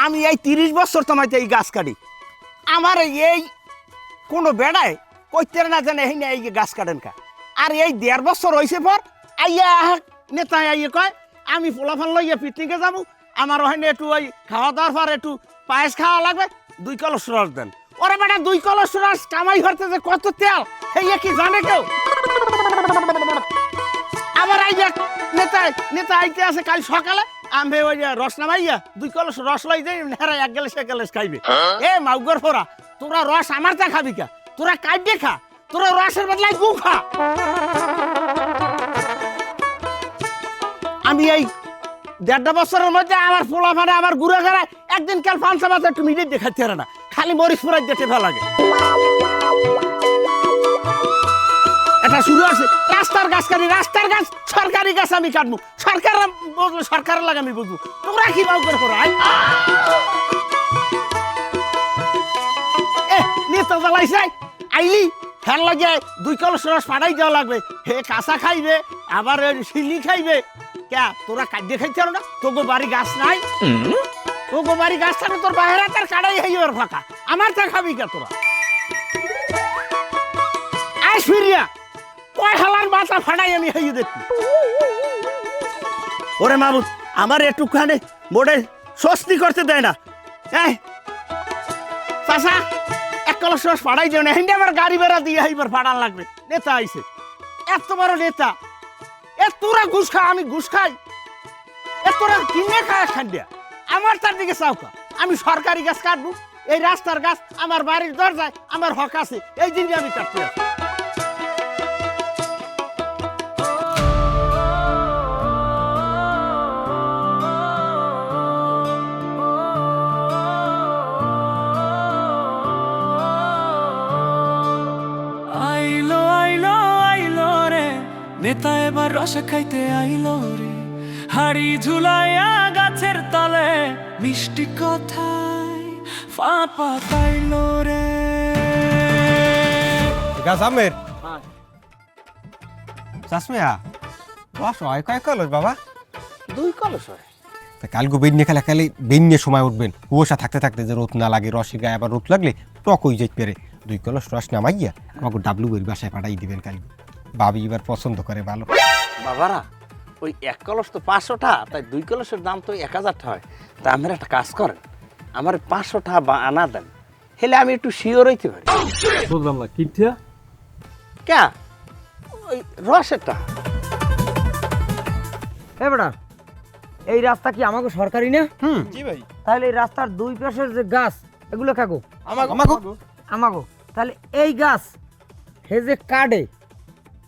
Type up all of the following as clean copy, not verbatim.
আমি এই 30 বছর তোমাইতে এই গাছ কাটি আমার এই কোনো বেড়ায় কইতে না জানে এই না এই গাছ কাটেন কা আর এই 1.5 বছর হইছে পর আইয়া নেতা আইয়া কয় আমি পোলাফান লইয়া পিকনিকে যাবো আমার ওখানে একটু ওই খাওয়া দাওয়ার পর একটু পায়েস খাওয়া লাগবে 2 কলস রস দেন ওরে বেটা 2 কলস রস কামাই করতে যে কত তেল এই কি জানে কেউ আবার আইয়া নেতা আইতে আছে কাল সকালে আমি ওই রস নামাইয়া 2 কলস রস লই যাই হেরা 1 গ্লাস খাইবে এ মাউগর ফোরা তোরা রস আমার তা খাবি কা তোরা কাইডে খা তোরা রসের বদলায় গু খা আমি এই 1.5 বছরের মধ্যে আমার পোলা ফানে আমার গুড়া ঘেরা একদিন কাল পাঁচা মাথা একটু মিডিয়ে দেখাতে পারে না খালি মরিচ ফুরাই যেতে ভালো লাগে এটা শুরু আছে রাস্তার গাছ কাটি রাস্তার গাছ সরকারি গাছ আমি কাটবো সরকার বুঝলো সরকারের লাগে আমি বুঝবো তোমরা কি বাউ করে করো নেতা জ্বালাইছে আইলি ফ্যান লাগে 2 কলস রস ফাটাই দেওয়া লাগবে হে কাঁচা খাইবে আবার শিলি খাইবে কে তোরা কাটিয়ে খাইতে পারো না তোগো বাড়ি গাছ নাই তোগো বাড়ি গাছ থাকলে তোর বাইরে তার কাটাই হয়ে যাবে ফাঁকা আমার তা খাবি কে তোরা আস ফিরিয়া কয় হালার মাথা ফাটাই আমি হয়ে দেখি ওরে মামুদ আমার একটুখানে মোড়ে স্বস্তি করতে দেয় না এই চাচা 1 কলস রস ফাটাই যাও না হিন্দি আমার গাড়ি বেড়া দিয়ে এইবার ফাটান লাগবে নেতা আইছে এত বড় নেতা এ তোরা ঘুষ খা আমি ঘুষ খাই এ তোরা কিনে খায় খান্ডিয়া আমার তার দিকে চাওকা আমি সরকারি গাছ কাটবো এই রাস্তার গাছ আমার বাড়ির দরজায় আমার হক আছে এই জিনিস আমি কাটতে আছি নেতা এবার রস খাইতে আইলো রে হাড়ি ঝুলাইয়া গাছের তলে মিষ্টি কথায় ফাঁপা তাইলো রে গাছ আমের চাষমিয়া রস হয় কয় কলস বাবা 2 কলস হয় কালকে বেন্যে খেলা খেলে বেন্যে সময় উঠবেন কুয়াশা থাকতে থাকতে যে রোদ না লাগে রসে গায়ে আবার রোদ লাগলে টক হয়ে যাই পেরে 2 কলস রস নামাইয়া আমাকে ডাবলু বইয়ের বাসায় পাঠাই দিবেন কালকে ভাবি এবার পছন্দ করে ভালো বাবারা ওই 1 কলস তো 500 টাকা তাই 2 কলসের দাম তো 1000 টাকা হয় তা আমার একটা কাজ করেন আমার 500 টাকা আনা দেন হেলে আমি একটু শিওর হইতে পারি বুঝলাম না কিনতে কে ওই রসেরটা এ বেটা এই রাস্তা কি আমাকে সরকারি না জি ভাই তাহলে এই রাস্তার 2 পাশের যে গাছ এগুলো কাকো আমাগো তাহলে এই গাছ হে যে কাটে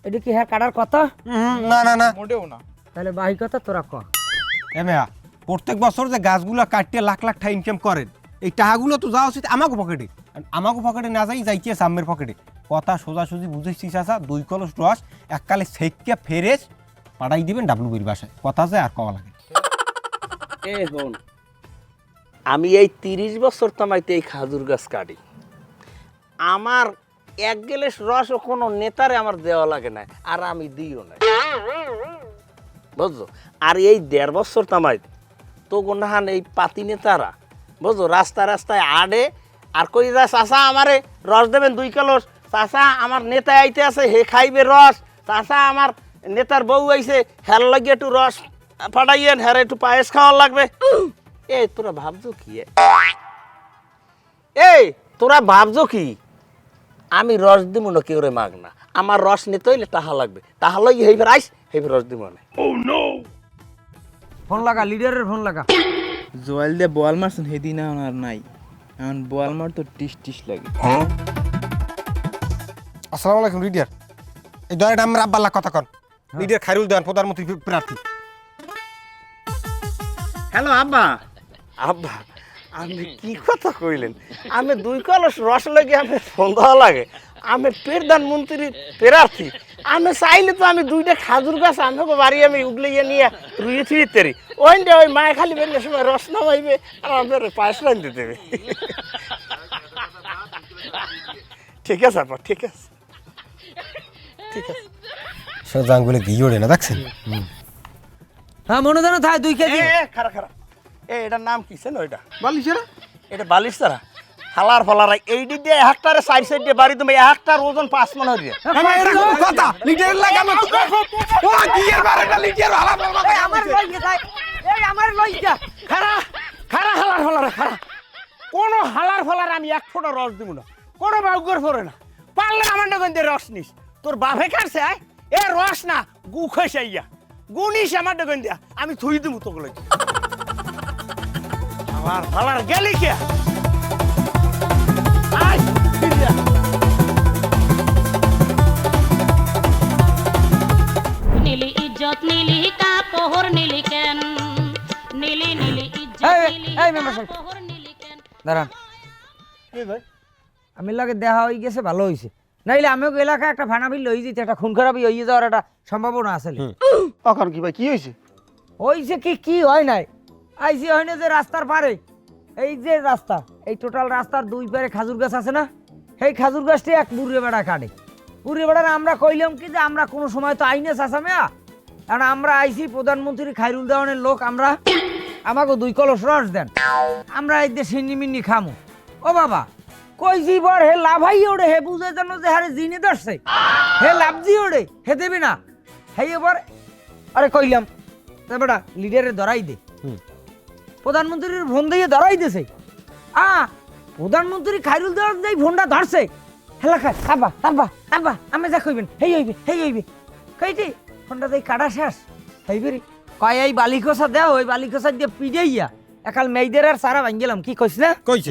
এটা কি হ্যাঁ কাটার কথা না না না মোটেও না তাহলে বাহি কথা তোরা ক এমেয়া প্রত্যেক বছর যে গাছগুলো কাটিয়ে লাখ লাখ টাকা ইনকাম করেন এই টাকাগুলো তো যাওয়া উচিত আমাকে পকেটে আমাকে পকেটে না যাইছে সামনের পকেটে কথা সোজাসুজি বুঝেছি চাচা 2 কলস রস এককালে সেকিয়া ফেরেস পাঠাই দিবেন ডাবলু বইয়ের বাসায় কথা যায় আর কওয়া লাগে এ হন আমি এই 30 বছর তোমাইতে এই খাজুর গাছ কাটি আমার 1 গ্লাস রস কোনো নেতারে আমার দেওয়া লাগে না আর আমি দিও না বুঝছো আর এই 1.5 বছর তামাই তো গোনাহান এই পাতি নেতারা বুঝছো রাস্তায় আড়ে আর কই যা চাচা আমারে রস দেবেন 2 কলস চাচা আমার নেতা আইতে আছে হে খাইবে রস চাচা আমার নেতার বউ আইছে হের লাগে একটু রস ফাটাইয়েন হের একটু পায়েস খাওয়ার লাগবে এই তোরা ভাবছো কি এই তোরা ভাবছো কি আমি রস দিব না কেউ রে মাগ না আমার রস নিতে হইলে টাহা লাগবে টাহা লই হেইবার আইস হেইবার রস দিব না ফোন লাগা লিডারের ফোন লাগা জোয়াল দিয়ে বল মারছেন হেদিন আর নাই এখন বল মার তো টিস লাগে আসসালামু আলাইকুম লিডিয়ার এই দয়াটা আমরা আব্বাল্লাহ কথা কন লিডিয়ার খাইরুল দেওয়ান প্রধানমন্ত্রী প্রার্থী হ্যালো আব্বা আব্বা আপনি কি কথা কইলেন আমি 2 কলস রস লাগে আমি ফোন দেওয়া লাগে আমি প্রধানমন্ত্রী প্রার্থী আমি চাইলে তো আমি 2টা খাজুর গাছ আমাকে বাড়ি আমি উগলিয়ে নিয়ে রুইয়ে থুয়ে তেরি ওইটা ওই মায়ে খালি বেরলে সময় রস নামাইবে আর আমাদের পায়েস রাঁধতে দেবে ঠিক আছে আপা ঠিক আছে ঠিক আছে সোজা আঙ্গুলে ঘি ওড়ে না দেখছেন হ্যাঁ মনে জানো থাই 2 কেজি খারা খারা এটার নাম কি ছিল এটা? বালিশেরা এটা বালিশ ছাড়া হালার ফলার এই দিক দিয়ে একটারে সাইড দিয়ে বাড়ি তুমি একটার ওজন 5 মন হইরে। কথা লিটার লাগানো ও গিয়ার বারেটা লিটার হালা এই আমার লই যায়, এই আমার লই যা। খারা খারা হালার ফলার খারা কোনো হালার ফলার আমি এক ফোঁটা রস দিব না, কোনো বাউগর ফরে না। পারলে আমার ডগন দিয়ে রস নিস, তোর বাপে কাটছে এ রস না গু খসাইয়া গুনিস আমার ডগন দিয়া আমি থুই দিব তোগুলো। হালার ফালার গেলি কে আয় ফিরে যা। নীলি ইজ্জত নীলি কাপড় নীলি কেন নীলি নীলি ইজ্জত এই, নীলি এই মেম্বার সাহেব। কাপড় নীলি কেন। দাঁড়ান, এই ভাই আমি লাগে দেখা হয়ে গেছে, ভালো হয়েছে। নাইলে আমিও এলাকায় একটা ফানাবিল লই যেতে, একটা খুন খারাপি হয়ে যাওয়ার একটা সম্ভাবনা আছে। তখন কি ভাই কি হয়েছে? হয়েছে কি হয় নাই, আইসি হয় না যে রাস্তার পারে, এই যে রাস্তা, এই টোটাল রাস্তার দুই পারে খাজুর গাছ আছে না, সেই খাজুর গাছটি এক বুড়ে বেড়া কাটে। বুড়ে বেড়ার আমরা কইলাম কি যে আমরা কোনো সময় তো আইনে চাষামেয়া, কারণ আমরা আইসি প্রধানমন্ত্রী খাইরুল দেওয়ানের লোক, আমরা আমাকে 2 কলস রস দেন, আমরা এই দিয়ে সিন্নি মিন্নি খামু। ও বাবা কই জীবর হে লাভাই ওড়ে, হে বুঝে জানো যে হারে জিনে ধরছে, হে লাভজি ওড়ে, হে দেবে না, হে এবার আরে কইলাম তা বেটা লিডারে ধরাই দে। প্রধানমন্ত্রীর ফোন দিয়ে ধরাই দিছে, প্রধানমন্ত্রী খাইরুল দেওয়ার যেই ফোনটা ধরছে, হেলা খায় আব্বা আব্বা আব্বা আমি যা কইবেন হেই হইবে কইটি ফোনটা দেই কাটা শেষ হইবেরি কয় এই বালিকোসা দেও, ওই বালিকোসা দিয়ে পিড়াইয়া একাল মেইদের আর সারা ভাঙ্গেলাম। কি কইছ না? কইছে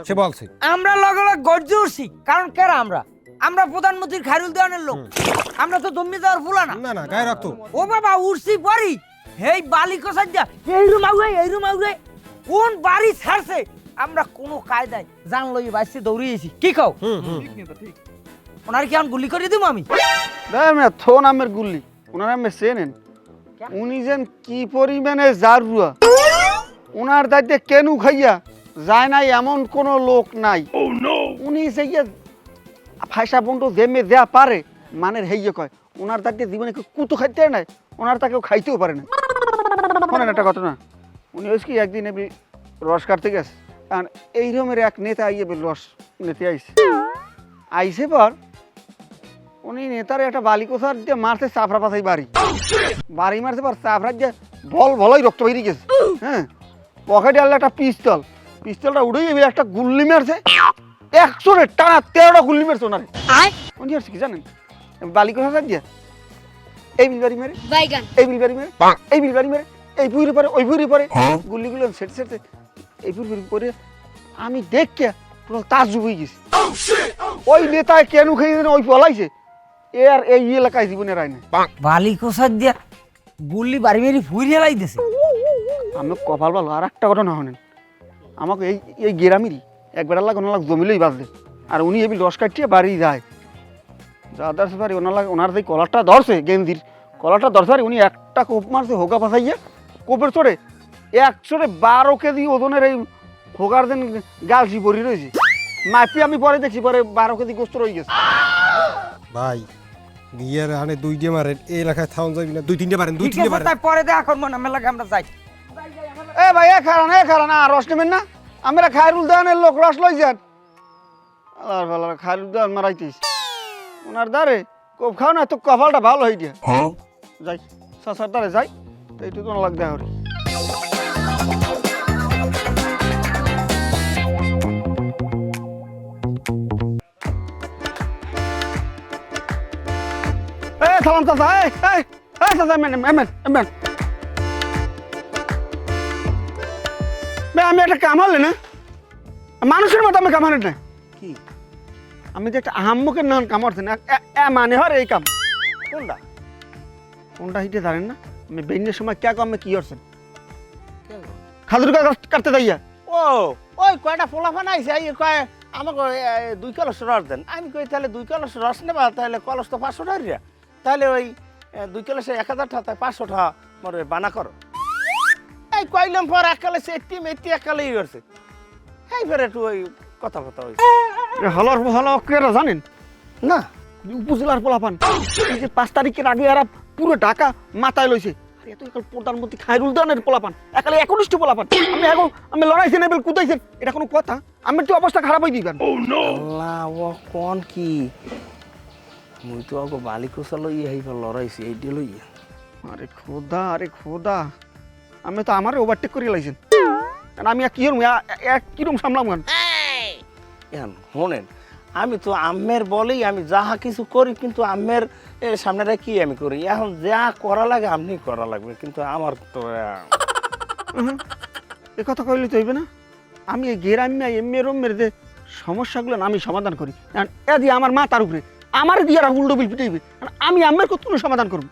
সে বলছে। আমরা লগে লগে গর্জে উঠছি, কারণ কেরা আমরা প্রধানমন্ত্রীর খাইরুল দেওয়ানের লোক, আমরা তো দম্মি দেওয়ার ফুলা না। না গায়ে রাখতো। ও বাবা উঠছি পরি হেই বালিকোসা দিয়া এই রুম আউগে কোন বাড়ি ছাড়ছে, আমরা কোনো কায়দায় জান লই বাইসে দৌড়িয়েছি। কি কও? ওনার কি এখন গুলি করে দিব আমি? থো নামের গুল্লি ওনার নামে চেনেন? উনি যেন কি পরিমাণে জারুয়া, ওনার দায়িত্বে কেনু খাইয়া যায় নাই এমন কোন লোক নাই। উনি যাইয়া ফাইসা বন্ধু জেমে দেয়া পারে মানে হেইয়ে কয় ওনার দায়িত্বে জীবনে কেউ কুতু খাইতে নাই, ওনার তাকেও খাইতেও পারে না। শোনেন একটা ঘটনা, উনি হয়েছে কি একদিন এমনি রস কাটতে গেছে, কারণ এই রকমের এক নেতা আইয়ে রস নিতে আইসে পর উনি নেতার একটা বালিকোসার দিয়ে মারছে চাপড়া পাশাই বাড়ি মারছে পর চাপড়ার দিয়ে ভলই রক্ত বেরিয়ে গেছে। হ্যাঁ, পকেটে আনলে একটা পিস্তলটা উঠেই এবার একটা গুল্লি মারছে, 100 টানা 13টা গুল্লি মারছে ওনারে। উনি হচ্ছে কি জানেন, বালিকোসার দিয়ে এই বিলবাড়ি মেরে এই বিলবাড়ি মেরে এই বিলবাড়ি মেরে এই পুরি পরে ওই পুরি পরে গুল্লিগুলো সেটে সেটে এই পুরি পরে আমি দেখে পুরো তাজ্জুব হয়ে গেছি। ওই নেতায় কেন খেয়ে ওই পলাইছে এ আর এই এলাকায় জীবনে রায় না। বালিকোসা দিয়া গুলি বাড়ি বাড়ি ফুইরে লাই দিছে। আমি কপাল ভালো। আর একটা ঘটনা শোনেন, আমাকে এই গ্রামেরই এক বেড়া লাগ ওনার লাগ জমিলেই বাঁচবে, আর উনি এবি রস কাটিয়ে বাড়ি যায় যাদার পারি ওনার যে কলারটা ধরছে গেঞ্জির কলারটা ধরছে পারি উনি একটা কোপ মারছে হোগা পাশাইয়া, কোপের চড়ে 112 কেজি ওজনের এই হোগার দিন গালছি ভরি রয়েছে। মাপি আমি পরে দেখছি পরে 12 কেজি গোস্ত রয়ে গেছে। ভাই গিয়ার হানে 2 দিয়ে মারেন, এই এলাকায় থাউন যাবি না, 2-3 মারেন, 2-3 মারেন। তাই পরে দেখা করব না, মেলা আমরা যাই। এ ভাই এ খারা না রস নেবেন না, আমরা খায়রুল দেওয়ানের লোক রস লই যান। আল্লাহর ভালো খায়রুল দেওয়ান মারাইতেছি ওনার দ্বারে কোপ খাও না তো কপালটা ভালো হয়ে দিয়া যাই সাসার দ্বারে যাই তো এইটু তো লাগ দেখা করি। সালাম চাচা, চাচা আমি একটা কামালে না মানুষের মতো আমি কামালে না কি, আমি যে একটা আহাম্মকের নাম কামারছি না মানে হর এই কাম কোনটা কোনটা হিটে জানেন না? আমি বেঞ্জের সময় কে কামে কি করছেন খাজুর গাছ কাটতে যাইয়া ওই কয়টা পোলাফান আইছে এই কয় আমাকে 2 কলস রস দেন। আমি কই তাহলে 2 কলস রস নেবা, তাহলে কলস তো 500 টাকা, তাহলে ওই 2 কলসে 1000 টাকা, তাই 500 টাকা মোর বানা করো। এই কইলাম পর একালে সেটি মেটি একালেই করছে, এই ফের একটু ওই কথা হয়েছে। হলো কেরা জানেন না? উপজেলার পোলাপান এই যে 5 তারিখের আগে এরা পুরো ঢাকা মাথায় লইছে, এত একাল প্রধানমন্ত্রী খায়রুল দানের পোলাপান একালে 19টি পোলাপান আমি লড়াইছেন এবার কুদাইছেন এটা কোনো কথা আমার তো অবস্থা খারাপ হয়ে দিবেন আল্লাহ ও কোন কি মুই তো আগো বালিকোসা লইয়া হইবা লড়াইছি এইটা লইয়া আরে খোদা আমি তো আমারে ওভারটেক করে লাইছেন আমি কিরম সামলাম গান এখন শোনেন আমি তো আম্মের বলেই আমি যাহা কিছু করি কিন্তু আম্মের সামনে কি আমি করি এখন যা করা লাগে আপনি করা লাগবে কিন্তু আমার তো এ কথা কইলে তো হইবে না আমি এই গেরামিয়া এমের যে সমস্যাগুলো আমি সমাধান করি এ দিয়ে আমার মা তার উপরে আমার দিয়ে উল্টো বিল পিটাইবে আমি আম্মের কত সমাধান করবো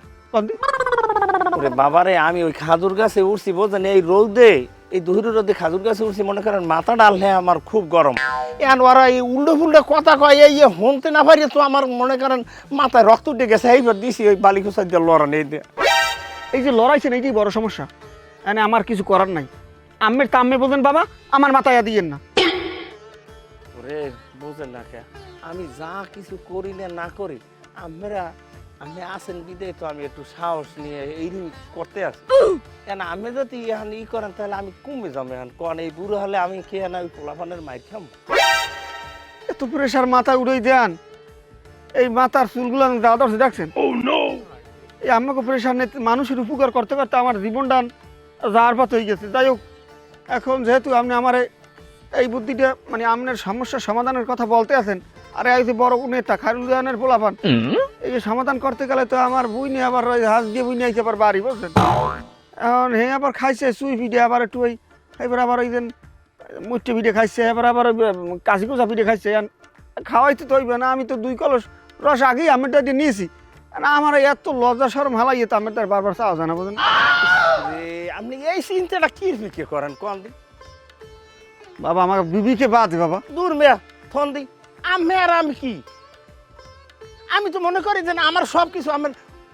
ওরে বাবারে আমি ওই খাজুর গাছে উঠছি বোঝেন এই রোদে এই দুহুরি রোদে খাজুর গাছে উঠছি মনে করেন মাথা ডাললে আমার খুব গরম এখন ওরা এই উল্টো ফুল্টো কথা কয় এই হনতে না পারি তো আমার মনে করেন মাথায় রক্ত উঠে গেছে এইবার দিছি ওই বালিকুসার দিয়ে লড়ান এই দিয়ে এই যে লড়াইছেন এইটাই বড় সমস্যা মানে আমার কিছু করার নাই আম্মের তা আম্মে বোঝেন বাবা আমার মাথায় দিয়েন না ওরে বোঝেন না কে আমি যা কিছু করি না করি আমরা আমি আসেন বিদে তো আমি একটু সাহস নিয়ে এই করতে আসি কেন আমি যদি এখন করেন তাহলে আমি কমে যাবো এখন কোন এই বুড়ো হলে আমি খেয়ে না ওই পোলাপানের মাইর খাম এত প্রেশার মাথায় উড়েই দেন এই মাথার চুলগুলো দাদা দেখছেন এই আমাকে প্রেশার নিয়ে মানুষের উপকার করতে করতে আমার জীবনটা যাওয়ার পথ হয়ে গেছে যাই হোক এখন যেহেতু আপনি আমার এই বুদ্ধিটা মানে আপনার সমস্যার সমাধানের কথা বলতে আছেন আরে এই যে বড় নেতা খায়রুল দানের পোলাপান এই যে সমাধান করতে গেলে তো আমার বুই নিয়ে আবার হাঁস দিয়ে বুই নিয়ে আবার বাড়ি বুঝছেন এখন হে আবার খাইছে চুই পিঠে আবার একটু ওই এবার আবার ওই দিন মুষ্টি পিঠে খাইছে এবার আবার কাশি কোচা পিঠে খাইছে খাওয়াইতে তো হইবে না আমি তো 2 কলস রস আগেই আমেরটা দিয়ে নিয়েছি আমার এত লজ্জা সরম হালাইয়ে তো আমেরটা বারবার চাওয়া যায় না বুঝলেন আপনি এই চিন্তাটা কি ফিকে করেন কোন দিন বাবা আমাকে বিবিকে বাদ বাবা দূর মেয়া ফোন দিই আমি আর আমি কি আমি তো মনে করি যে আমার সব কিছু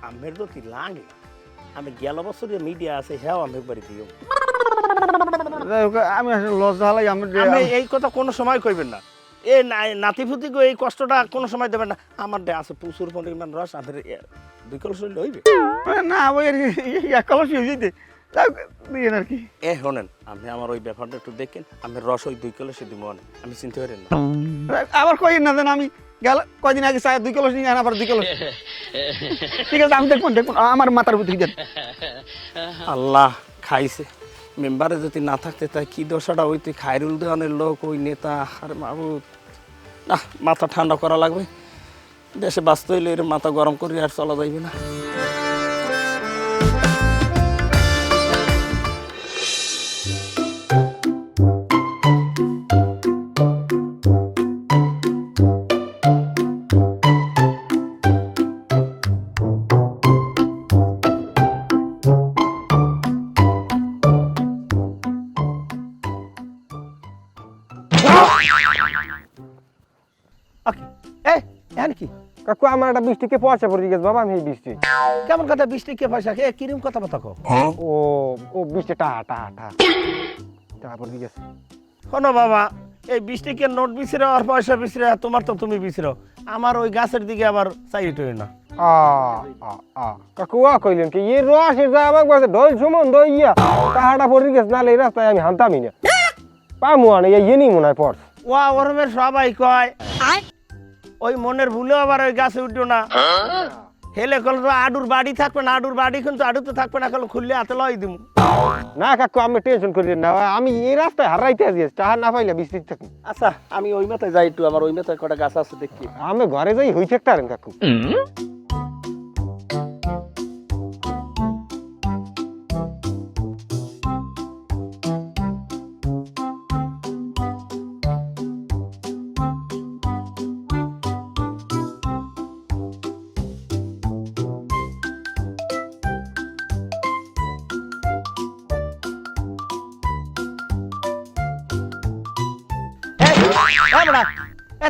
আমের যদি লাগে আমি গেল বছর যে মিডিয়া আছে হ্যাঁ আমি একবারই দিও আমি আসলে লজ্জা হালাই আমি এই কথা কোনো সময় কইবেন না এ নাতিপুতি এই কষ্টটা কোনো সময় দেবেন না আমার দে আছে প্রচুর পরিমাণ রস আমার 2 কলস হইবে না ওই 1 কলস হয়ে যেতে দিয়ে আর কি এ শোনেন আপনি আমার ওই ব্যাপারটা একটু দেখেন আমি রস ওই 2 কলসে দিব আমি চিনতে পারেন না আবার কই না দেন আমি গেল কয়দিন আগে 2 কলস নিয়ে আবার 2 কলস ঠিক আছে আমি দেখুন আমার মাথার বুদ্ধি দেন আল্লাহ খাইছে মেম্বারে যদি না থাকতে তাই কি দশাটা হইতে খায়রুল দেওয়ানের লোক ওই নেতা আর মাহবুব না মাথা ঠান্ডা করা লাগবে দেশে বাঁচতে হইলে এর মাথা গরম করে আর চলা যাইবে না কি কাকু আমার একটা বৃষ্টিকে পয়সা পড়ে গেছে বাবা আমি এই বৃষ্টি কেমন কথা বৃষ্টি কে পয়সা কে কিরম কথা কথা কো ও ও বৃষ্টি টাহা টাহা টাহা টাহা পড়ে গেছে শোনো বাবা এই বৃষ্টিকে নোট বিছিরে আর পয়সা বিছিরে তোমার তো তুমি বিছিরো আমার ওই গাছের দিকে আবার চাইতে না কাকু কইলেন কি এই রসের যা আমাকে বলছে ঢোল সুমন দইয়া টাহাটা পড়ে গেছে নালে এই রাস্তায় আমি হানতামই না পামু আনে এই নি মনে হয় পড়স ওয়া ওরমের সবাই কয় ওই মনের ভুলেও আবার ওই গাছে উঠো না হেলে কল আডুর বাড়ি থাকবে না আডুর বাড়ি কিন্তু আডু তো থাকবে না কল খুললে হাতে লই দিমু না কাকু আমি টেনশন করি না আমি এই রাস্তায় হারাইতে আসি টাহা না পাইলে বৃষ্টি থাকি আচ্ছা আমি ওই মাথায় যাই একটু আমার ওই মাথায় কটা গাছ আছে দেখি আমি ঘরে যাই হই থাকতারেন কাকু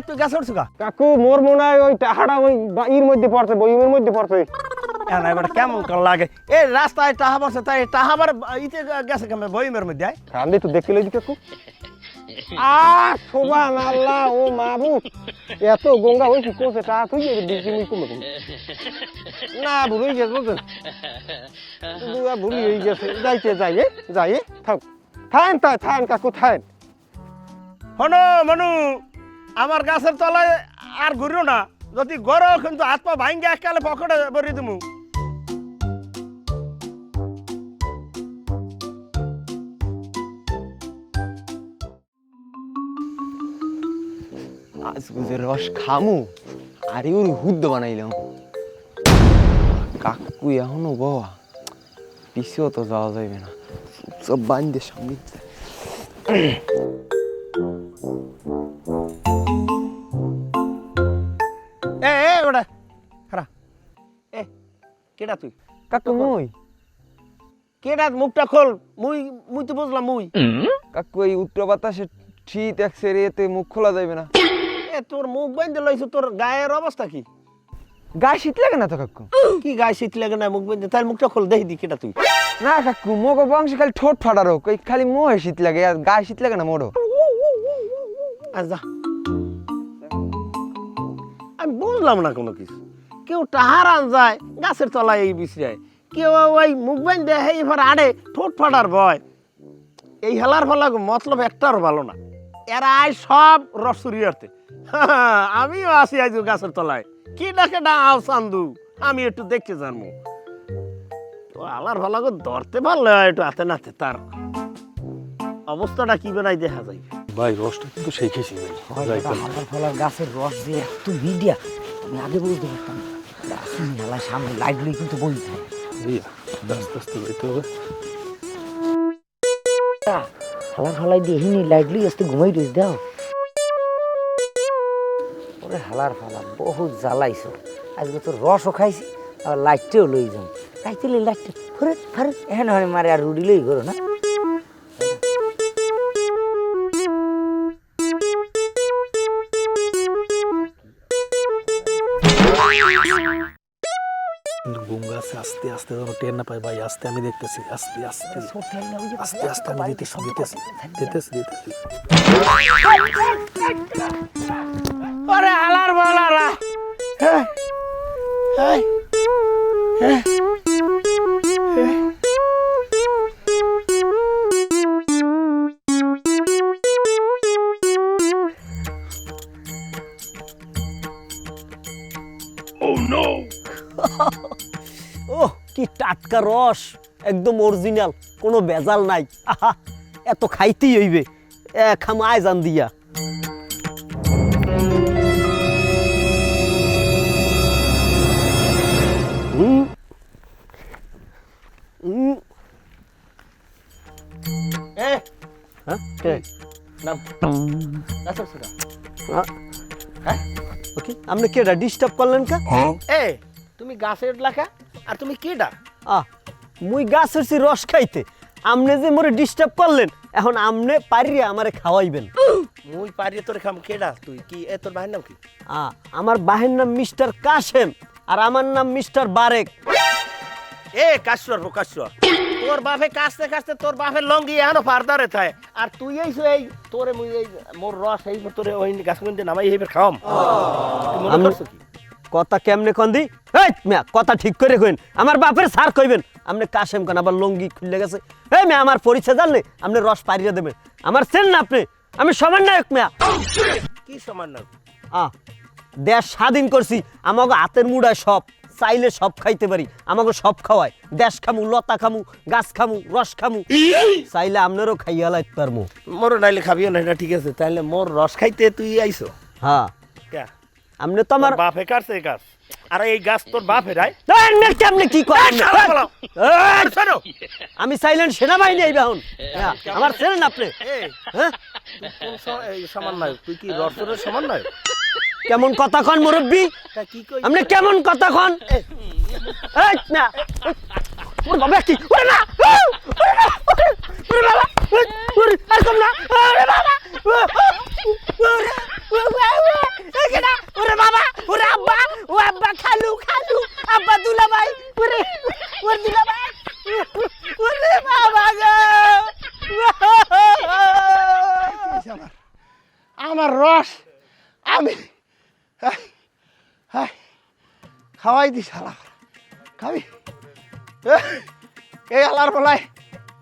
তুই গাছ উঠছো কাকু মোর মনে হয় ওই টাহাটা ওই ইর মধ্যে পড়ছে বইমের মধ্যে পড়ছে এবার কেমন কর লাগে এই রাস্তায় টাহা পড়ছে তাই টাহাবার ইতে গেছে কেমন বইমের মধ্যে কান্দি তো দেখতে লইছি কাকু সুবহানাল্লাহ ও মাবুদ এত গঙ্গা হইছে কোসে টা তুই দিছি মুই কম না ভুলই গেছ বুঝছেন দুয়া ভুলি হয়ে গেছে যাইতে যাই থাক থান কাকু থান হনো মনু আমার গাছের তলায় আর ঘুরিও না যদি গরো কিন্তু হাত পা ভাঙ্গে এককালে পকেটে ভরি দিমু আজ বুঝে রস খামু আরে ওর হুদ্দ বানাইলাম কাকু এখনো বাবা পিছিয়েও তো যাওয়া যাবে না সব বান্ধে সামনে এ ওটা খারা এ কেডা তুই কাকু মুই কেডা মুখটা খোল মুই তো বুঝলাম মুই কাকু এই উত্তর বাতাসে শীত এক সেরিয়েতে মুখ খোলা যাবে না এ তোর মুখ বাইন্ধে লইছ তোর গায়ের অবস্থা কি গায়ে শীত লাগে না তো কাকু কি গায়ে শীত লাগে না মুখ বাইন্ধে তার মুখটা খোল দেখি দি কেডা তুই না কাকু মগো বংশ খালি ঠোঁট ফাটারো কই খালি মোহে শীত লাগে আর গায়ে শীত লাগে না মোড়ো আচ্ছা আমি বুঝলাম না কোনো কিছু কেউ টাহারান যায় গাছের তলায় এই বিছড়ায় কেউ ওই মুখ বাইন্ধে এইবার আড়ে ঠোঁট ফাটার ভয় এই হেলার ফলা মতলব একটারও ভালো না এরা আয় সব রসুরিয়াতে আমিও আসি আজ গাছের তলায় কি ডাকে ডাও চান্দু আমি একটু দেখতে জানবো তো আলার ভালা ধরতে পারলে একটু হাতে নাতে তার অবস্থাটা কি বেড়াই দেখা যায় ভাই রসটা কিন্তু সেই খেয়েছি আমার ফলার গাছের রস দিয়ে এত মিডিয়া আমি আগে বুঝতে পারতাম মেলার সামনে লাইটগুলি কিন্তু বলতে আস্তে আস্তে যাইতে হবে হালার ফালাই দিয়ে হিনি লাইটলি আসতে ঘুমাই রইস দাও ওরে হালার ফালা বহুত জ্বালাইছো আজকে তো রসও খাইছি আবার লাইটটাও লই যাম লাইটে লই লাইটটা ফরে ফরে এহেন হরে মারে আর রুডি লই করো না গঙ্গা আছে আস্তে আস্তে যেন টের না পাই ভাই আস্তে আমি দেখতেছি আস্তে আস্তে আস্তে আস্তে আমি দিতেছি আরে হালার বালারা ও কি টাটকা রস একদম অরিজিনাল কোনো ভেজাল নাই আহা এত খাইতেই হইবে খাম আয় জান দিয়া ওকে আপনি কেডা ডিস্টার্ব করলেন কা এ তুমি গাছের লাখা আর তুমি কেডা মুই গাছ হচ্ছি রস খাইতে আমনে যে মোরে ডিস্টার্ব করলেন এখন আমনে পারিয়ে আমারে খাওয়াইবেন মুই পারিয়ে তোর খাম কেডা তুই কি এ তোর ভাইয়ের নাম কি আমার বাহের নাম মিস্টার কাশেম আর আমার নাম মিস্টার বারেক এ কাশ্বর কাশ্বর তোর বাপে কাছতে কাছতে তোর বাপের লঙ্গি এখনো ফারদারে থাকে আর তুই এই তোরে মুই এই মোর রস এই তোরে ওই গাছ মধ্যে নামাই এইবার খাওয়াম মনে করছো কি কথা কেমনে কন্দি এই মিয়া কথা ঠিক করে কইন আমার বাপের স্যার কইবেন আপনি কাশেম কোন আবার লঙ্গি খুলে গেছে এই মিয়া আমার পরিচয় জানলে আপনি রস পাইরিয়ে দেবেন আমার চেন না আপনি আমি সমন্বয়ক মিয়া কি সমন্বয়ক দেশ স্বাধীন করছি আমাকে হাতের মুড়ায় সব চাইলে সব খাইতে পারি আমাকে সব খাওয়ায় দেশ খামু লতা খামু গাছ খামু রস খামু চাইলে আপনারও খাইয়া লাইতে পারবো মোর নাইলে খাবিও না এটা ঠিক আছে তাইলে মোর রস খাইতে তুই আইছো হ্যাঁ আপনি তো আমার বাপে কাটছে গাছ আর এই গাছ তোর বাপে রাই আপনি কি করেন আমি সাইলেন্ট সেনাবাহিনী আইবা হন আমার ছেলেন আপনি সমন্বয় তুই কি রসের সমন্বয় কেমন কথা কন মুরব্বী আপনি কেমন কথা কন না ওরে বাবা কি ওরে না ওরে বাবা ওরে আর কম না ওরে বাবা ওরে বাবা ওরে আব্বা ও আব্বা খালু খালু আব্বা দুলা ভাই ওরে ওরে দুলা ভাই ওরে বাবা গো খাওয়াই দিস হালা খাবি এই হালার বলায়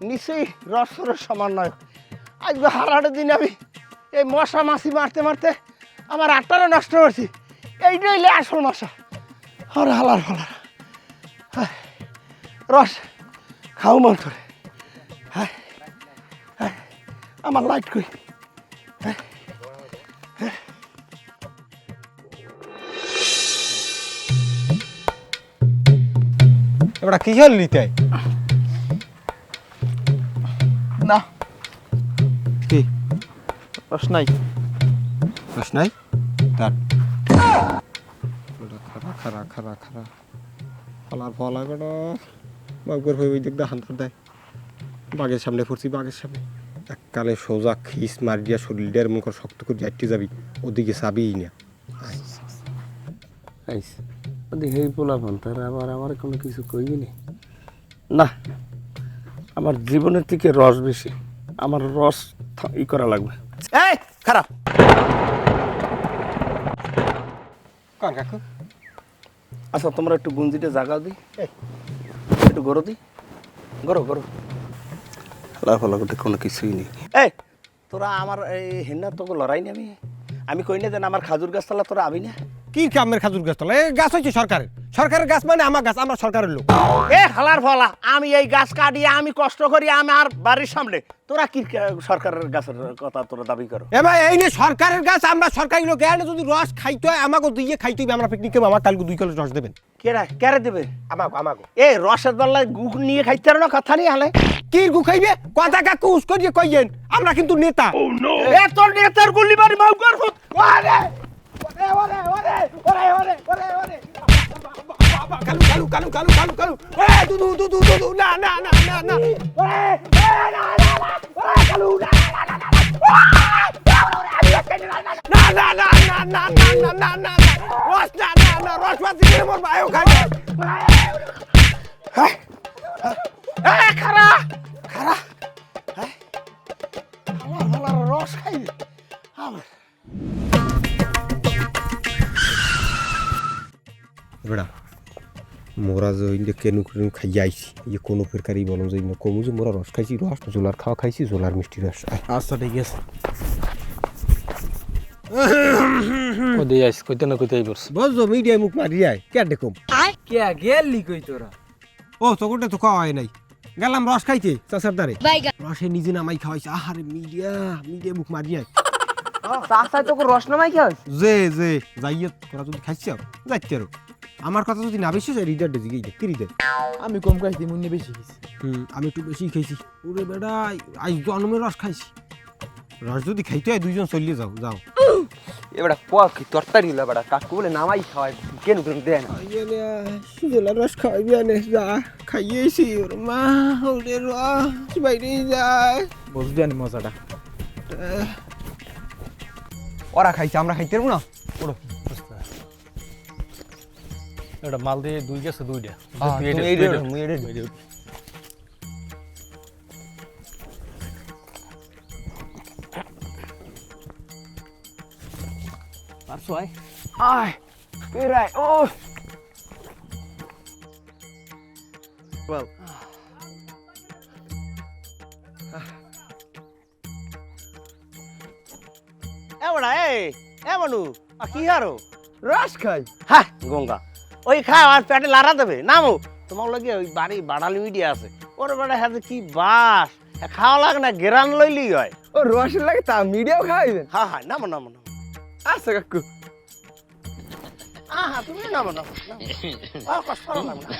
নিশ্চয়ই রসরের সমান নয় আজ হারাটের দিন আমি এই মশা মাছি মারতে মারতে আমার আটটারে নষ্ট করছি এইটাই লে আসল মশা আর হালার ফলার রস খাও মন করে আমার লাইট কই এবার কি হল নিতে না কি রস নাই রস নাই তার খারা খারা খারা খারা ফলার ফলা বেটা বাগর হয়ে দেখ দা হান্তর দেয় বাঘের সামনে পড়ছি বাঘের সামনে এককালে সোজা খিস মারিয়া শরীরটার মুখ শক্ত করে যাইতে যাবি ওদিকে চাবিই না ওদিকে পোলা ফোন তার আবার আমার কোনো কিছু কইবি না আমার জীবনের থেকে রস বেশি আমার রস ই করা লাগবে এই খারাপ কার কাকু আচ্ছা তোমরা একটু গুঞ্জিতে জাগাও দি একটু গরো দি গরো গরো লাল ফলা করতে কোনো কিছুই নেই এই তোরা আমার এই হেন্না তোকে লড়াই নি আমি কই না যেন আমার খাজুর গাছতলা তোরা আবি না কি কামের খাজুর গাছ তলা এই গাছ হচ্ছে সরকারের গাছ মানে আমার গাছ আমরা সরকারের লোক এ হালার ফলা আমি এই গাছ কাটিয়ে আমি কষ্ট করি আমার বাড়ির সামনে তোরা কি সরকারের গাছের কথা তোরা দাবি করো এ ভাই এই নে সরকারের গাছ আমরা সরকারি লোক এনে যদি রস খাইতে হয় আমাকে দিয়ে খাইতে হবে আমরা পিকনিকে আমার কালকে 2 কিলো রস দেবেন কেরে দেবে আমাকে এ রসের দল্লায় গু নিয়ে খাইতে পারো না কথা নেই হালে কি গু খাইবে কথা কাকু উস করিয়ে কইয়েন আমরা কিন্তু নেতা এ তোর নেতার গুলি মারি মাউ কর ফুট ওরে ওরে ওরে ওরে ওরে ওরে ওরে কালু এ দুদু না না ওরে না ওরে কালু না রস না রস বাতি মোর ভাইও খাই এ খারা খারা আমার রস খাইবে আমার বেড়া মোরা যে কেনু খাইয়া আইছি এই কোনো ফেরকারি বলম যে কমু যে মোরা রস খাইছি রস জোলার খাওয়া খাইছি জোলার মিষ্টি রস আচ্ছা ঠিক আছে কই আইস কইতে না কইতে আইবস বুঝছো মিডিয়া মুখ মারি যায় কে দেখুম কে গেলি কই তোরা ও তোকে তো খাওয়া হয় নাই গেলাম রস খাইতে চাচার দ্বারে রসে নিজে নামাই খাওয়াইছে আহারে মিডিয়া মুখ মারি যায় চাচা তোকে রস নামাই কি হয় যে যাইয়ে তোরা যদি খাইছি যাইতে আরো আমার কথা যদি না বেশি যায় রিডার দিকে দেখ রিডার আমি কম খাইছি মুন্নি বেশি খাইছি আমি একটু বেশি খাইছি ওরে বেটা আজ জন্মের রস খাইছি রস যদি খাইতে হয় 2 জন চলিয়ে যাও এবারে কোয়া কি তরকারি হলো এবারে কাকু বলে নামাই খাওয়াই কেন দেয় না জোলার রস খাওয়াইবি আনে যা খাইয়েছি ওর মা ওরে রস বাইরে যায় বুঝবি আনি মজাটা ওরা খাইছে আমরা খাইতে পারবো না এটা মাল দিয়ে 2 গেছে 2টা পারছো আয় আয় পেরাই ও বল এবারে এ মানু কি হারো রস খাই হ্যাঁ গঙ্গা ওই খাও আর পেটে লাড়া দেবে নামো তোমার লাগে ওই বাড়ি বাড়ালি মিডিয়া আছে ওর বেড়া হাতে কি বাস খাওয়া লাগে না গেরান লইলি হয় ও রসের লাগে তা মিডিয়াও খাইবেন হ্যাঁ নামো আচ্ছা কাকু তুমি নামো কষ্ট লাগবে না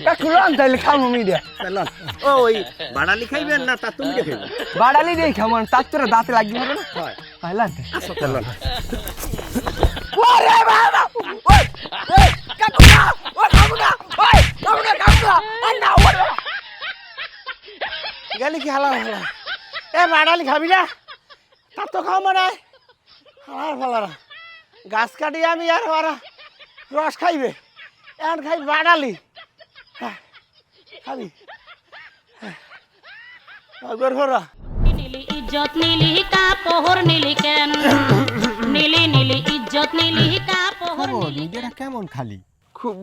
কাকু রান তাইলে খামো মিডিয়া ওই বাড়ালি খাইবেন না তা তুমি খাইবেন বাড়ালি দেই খামো তার তোরা দাঁতে লাগি হবে না পাইলাম ওরে বাবা ওই কাকু না ও খামো না ওই খামো না না ওরে গেলি কি হালা এ বাড়ালি খাবি না তা তো খাও মানে হালার ফালারা গাছ কাটি আমি আর ওরা রস খাইবে এখন খাই বাড়ালি খাবি নিলি ইজ্জত নিলি কাপড় নিলি কেন নীলি নীলি ইজ্জত নীলি কাপড় খবর মিডিয়াটা কেমন খালি খুব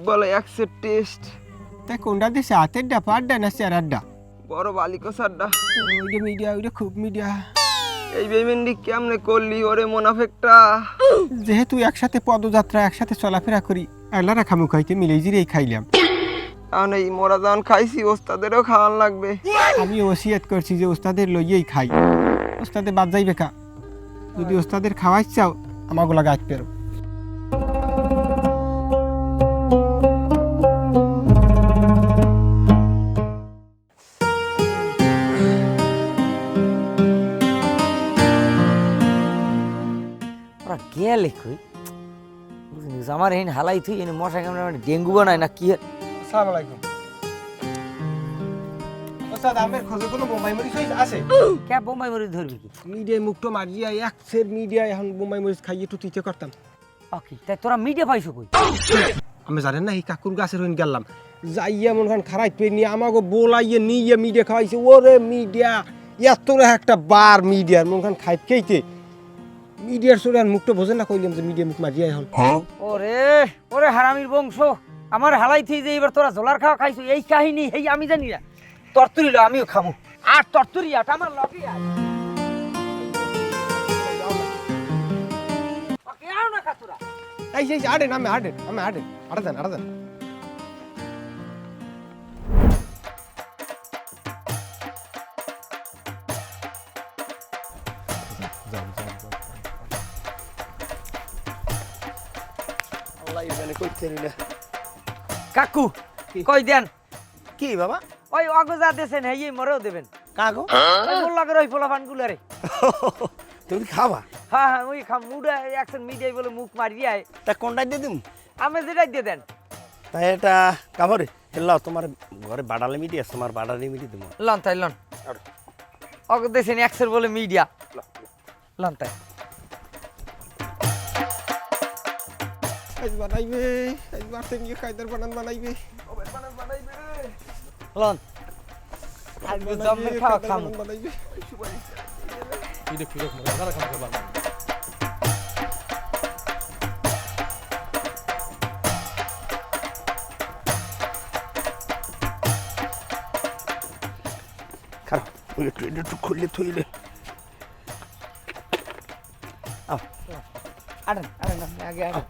ভালো একসেট টেস্ট তাই কোনটা দেশে হাতের ডা পাড্ডা না চেরাড্ডা বড় বালিকো সাড্ডা ওইটা মিডিয়া ওইটা খুব মিডিয়া এই বেমেন্ডি কেমনে করলি ওরে মোনাফেকটা যেহেতু একসাথে পদযাত্রা একসাথে চলাফেরা করি আল্লাহরা খামু খাইতে মিলেই জিরেই খাইলাম এখন এই মোরা যখন খাইছি ওস্তাদেরও খাওয়ান লাগবে আমি ওসিয়াত করছি যে ওস্তাদের লইয়েই খাই ওস্তাদে বাদ যাইবে কা যদি ওস্তাদের খাওয়াই চাও আমাগুলা গাছ পেরো ওরা গেলে কই আমার হেন হালাই থুই এনে মশা কামড়ে ডেঙ্গু বানায় না কি আসসালামু আলাইকুম ওস্তাদ আমের খোঁজে কোনো বোম্বাই মরিচ আছে কে বোম্বাই মরিচ ধরবি কি মিডিয়ায় মুখটো মারিয়া এক সের মিডিয়া এখন বোম্বাই মরিচ খাইয়ে একটু তুইতে করতাম ওকে তাই তোরা মিডিয়া পাইছো কই আমি জানেন না এই কাকুর গাছের হইন গেলাম যাইয়া মন খান খারাই পেয়ে নিয়ে আমাকে বোলাইয়ে নিয়ে মিডিয়া খাওয়াইছে ওরে মিডিয়া এত একটা বার মিডিয়ার মন খান খাই খেইতে মিডিয়ার চোরে আর মুখটা বোঝে না কইলাম যে মিডিয়া মুখ মারিয়া এখন ওরে ওরে হারামির বংশ আমার হালাই থই যে এবার তোরা জলার খাওয়া খাইছো এই কাহিনী এই আমি জানি না তরতুরি লো আমিও খামু আর তরতুরি আটা আমার লগে আয় ওকে আও না কাতুরা এই সেই আড়েন আমি আড়েন আড়া দেন কাকু কই দেন কি বাবা ওই অগজা দেছেন হেই মরেও দেবেন কাগো ওই মোর লাগে ওই পোলাপান গুলারে তুমি খাবা হ্যাঁ হ্যাঁ ওই খাম মুডা একজন মিডিয়ায় বলে মুখ মারি আয় তা কোনটা দিয়ে দিম আমি যেটাই দিয়ে দেন তাই এটা কামরে হেল্লা তোমার ঘরে বাড়ালে মিটি আছে তোমার বাড়ালে মিটি দিব লন তাই লন অগ দেছেন একসের বলে মিডিয়া লন তাই আজ বানাইবে আজ বাড়তে নিয়ে কায়দার বানাইবে লন আজকে জম্মের খাওয়া খামু বানাইবে খারাপ একটু খুললে থইলে আড়েন আগে আড়েন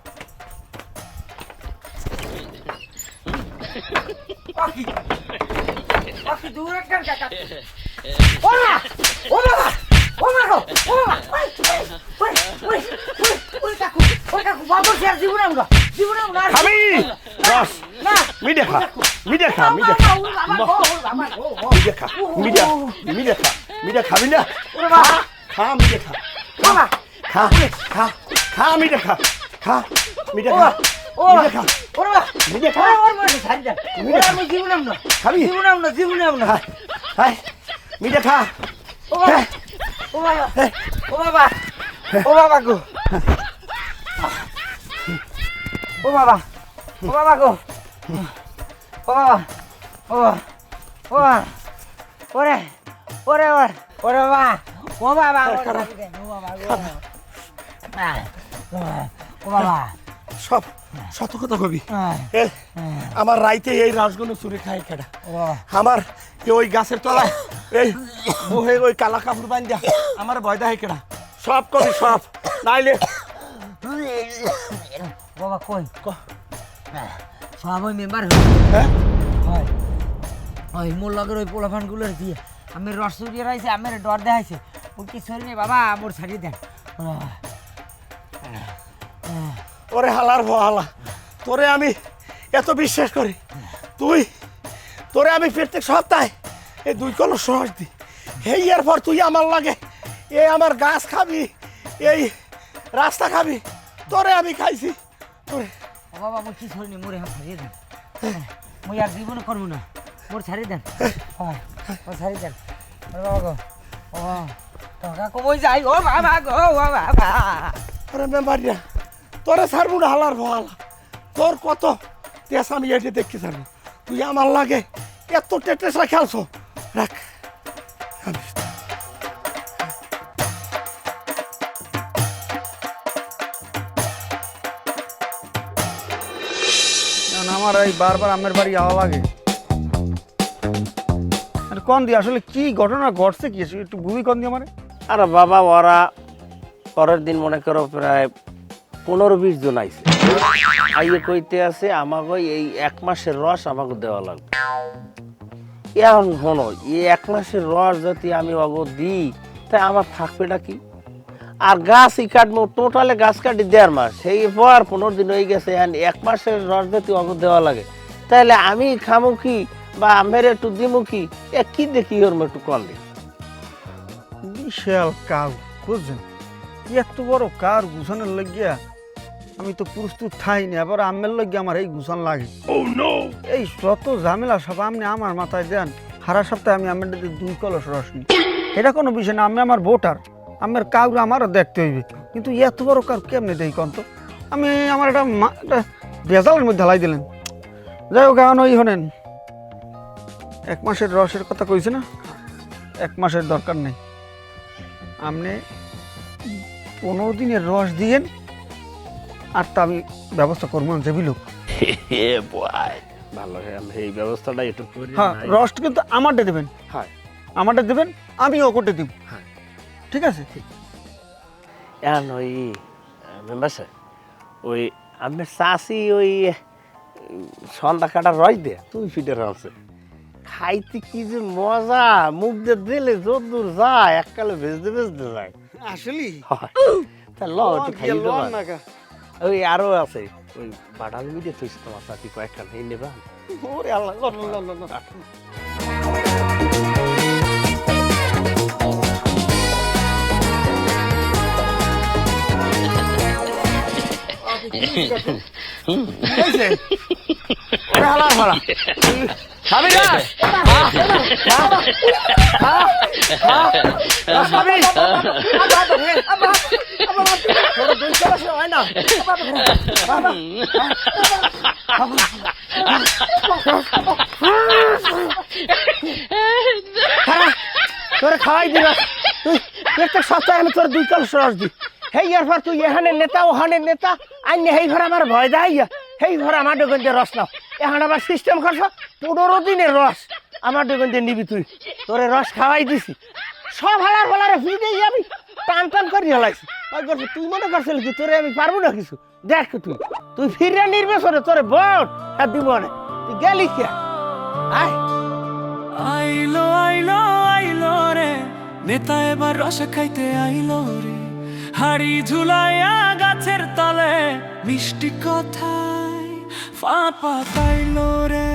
পাখি দূর একখান কাকা ও মা ও বাবা ও মা গো ও বাবা ওই কাকু বাবু শেয়ার জীবন আমরা খাবি বস না মিডিয়া খা মিডিয়া খা খাবি না খা মিডিয়া খা বাবা খা মিডিয়া খা মিডিয়া খা ওরে বাবা মিডিয়া খা ওর মনে ছাড়ি দেন ওরে আমি জীবন আমরা খাবি জীবন আমরা হাই মিডিয়া খা ও বাবা গো ও বাবা গো ও ওরে বাবা ও বাবা ও বাবা সব শত কথা কবি আমার রাইতে এই রাজগুলো চুরি খায় কেডা আমার ওই গাছের তলায় এই মুহে ওই কালা কাপড় বান্ধা আমার ভয় দেয় কেডা সব কবি সব নাইলে বাবা কই সব ওই মেম্বার হ্যাঁ ওই মোর লগের ওই পোলাপান গুলোর দিয়ে আমি রস চুরিয়ে রাইছে আমার ডর দেখাইছে ও কি সরি নেই বাবা মোর ছাড়িয়ে দেন ওরে হালার হালা তোরে আমি এত বিশ্বাস করি তোরে আমি প্রত্যেক সপ্তাহে এই 2 কলস সহজ দি এই এরপর তুই আমার লাগে এই আমার গাছ খাবি এই রাস্তা খাবি তোরে আমি খাইছি তোরে বাবা মোর কি সরি নেই মোরে হাত ছাড়িয়ে দেন মই আর জীবনে করবো না মোর ছাড়িয়ে দেন মোর ছাড়িয়ে দেন বাবা গো ও টাকা কমই যাই ও বাবা গো ও বাবা আরে মেম্বারিয়া তোরে ছাড়বো না হালার হালা তোর কত তেস আমি এটি দেখতে ছাড়বো তুই আমার লাগে এত টেটেসা খেলছো রাখ আমার এই বারবার আমের বাড়ি যাওয়া লাগে। আর কোন দিয়ে আসলে কি ঘটনা ঘটছে কি একটু বুঝি কোন দিয়ে আমার। আরে বাবা ওরা পরের দিন মনে করো প্রায় 15-20 জন আইছে, আইয়ে কইতে আছে আমাকে এই 1 মাসের রস আমাকে দেওয়া লাগবে। এখন শোনো, এই 1 মাসের রস যদি আমি অগ দিই তাই আমার থাকবেটা কি? আর গাছই কাটবো, টোটালে গাছ কাটি 1.5 মাস, সেই পর 15 দিন হয়ে গেছে। 1 মাসের রস যদি অগ দেওয়া লাগে তাহলে আমি খামো কি বা আমের একটু দিমু কি? কি দেখি ওর একটু কল দিই। বিশাল কাজ বুঝছেন, এত বড় কার গুছানোর লাগিয়া আমি তো প্রস্তুত থাইনি, আবার আমের লাগিয়া আমার এই গুছান লাগে। এই যত ঝামেলা সব আপনি আমার মাথায় দেন। সারা সপ্তাহে আমি আমের 2 কলস রস নিই, এটা কোনো বিষয় না। আমি আমার ভোটার, আমের কাউরে আমারও দেখতে হইবে, কিন্তু এত বড় কার কেমনে দেই কন্ত? আমি আমার একটা ভেজালের মধ্যে হালাই দিলেন। যাই হোক, এখন ওই শোনেন, 1 মাসের রসের কথা কইছে না, 1 মাসের দরকার নেই। আপনি 15 দিনের রস দিয়েন, আর তা আমি ব্যবস্থা করবো যে বিলুক। ভালো, আমি এই ব্যবস্থাটা একটু করি। হ্যাঁ, রস কিন্তু আমারটা দেবেন। হ্যাঁ, আমারটা দেবেন, আমি ওকটে দিব। হ্যাঁ, ঠিক আছে। এখন ওই মেম্বার সাহেব, ওই আমি চাষি ওই সন্ধ্যা কাটার রস দে তুই ফিটে রাখছে খাইতে কি যে মজা, মুখ দিয়ে দিলে যদ্দূর যায় এককালে ভেজতে ভেজতে যায়। আসলে তা ল একটু খাই ওই আরো আছে, ওই বাটাল মিটে তুই তোমার সাথে কয়েকটা নিয়ে নেবা। ওরে আল্লাহ, তোরে খাওয়াই দিবা তুই প্রত্যেক সপ্তাহে আমি তোর 2 কলস রস দি। হেই এরপর তুই এখানে নেতা ওখানে নেতা আইনি, হেই ঘর আমার ভয় দেয়, হেই ঘর আমার ডোগঞ্জে রস নাও। এখন আবার সিস্টেম করছ 15 দিনের রস আমার ডোগঞ্জে নিবি তুই। তোরে রস খাওয়াই দিছি, সব হালার ফালারে ফিরে আমি টান টান করে হেলাইছি। ওই করছি তুই মনে করছিল কি তোরে আমি পারবো না কিছু? দেখ তুই তুই ফিরে নির্বেচনে তোরে ভোট আর দিব না, তুই গেলি কে? আয় আইলো আইলো আইলো রে নেতা এবার রস খাইতে আইলো রে, হাড়ি ঝুলাইয়া গাছের তলে মিষ্টি কথায় ফাঁপা পাইলো রে।